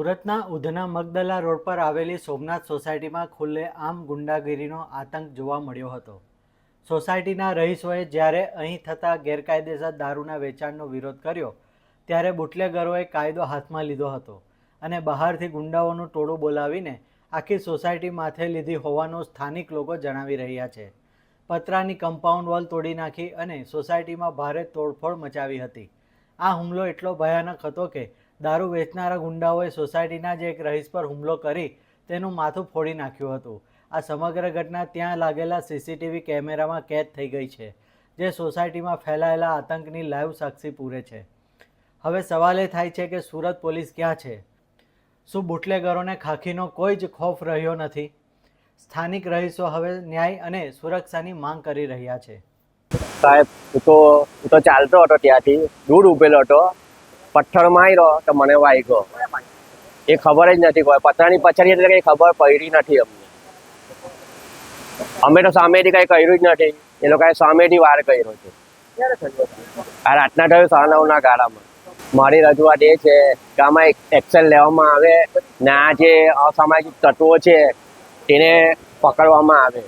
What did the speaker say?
સુરતના ઉધના મગદલા રોડ પર આવેલી સોમનાથ સોસાયટીમાં ખુલ્લેઆમ ગુંડાગીરીનો આતંક જોવા મળ્યો હતો. સોસાયટીના રહીશોએ જ્યારે અહીં થતા ગેરકાયદેસર દારૂના વેચાણનો વિરોધ કર્યો ત્યારે બુટલેગરોએ કાયદો હાથમાં લીધો હતો અને બહારથી ગુંડાઓનું ટોળું બોલાવીને આખી સોસાયટી માથે લીધી હોવાનું સ્થાનિક લોકો જણાવી રહ્યા છે. પતરાની કમ્પાઉન્ડ વોલ તોડી નાખી અને સોસાયટીમાં ભારે તોડફોડ મચાવી હતી. આ હુમલો એટલો ભયાનક હતો કે દારૂ વેચનારા ગુંડાઓએ સોસાયટીના જ એક રહીશ પર હુમલો કરી તેનું માથું ફોડી નાખ્યું હતું. આ સમગ્ર ઘટના ત્યાં લાગેલા સીસીટીવી કેમેરામાં કેદ થઈ ગઈ છે, જે સોસાયટીમાં ફેલાયેલા આતંકની લાઈવ સાક્ષી પૂરે છે. હવે સવાલ એ થાય છે કે સુરત પોલીસ ક્યાં છે? શું બુટલેગરોને ખાખીનો કોઈ જ ખોફ રહ્યો નથી? સ્થાનિક રહીશો હવે ન્યાય અને સુરક્ષાની માંગ કરી રહ્યા છે. સાહેબ, હું તો ચાલતો હતો, ત્યાંથી દૂર ઉભેલો હતો. પથ્થર માર્યો તો મને વાગ્યો. એ ખબર જ નથી કોઈ પતરાની પછાડી એટલે કઈ ખબર પડી નથી અમને. અમે તો સામેથી કઈ કર્યું જ નથી. એ લોકોએ સામેથી વાર કર્યો છે. આ રાતના થયું 9:30 ગાળામાં. મારી રજૂઆત એ છે કે આમાં એક્શન લેવામાં આવે ને આ જે અસામાજિક તત્વો છે તેને પકડવામાં આવે.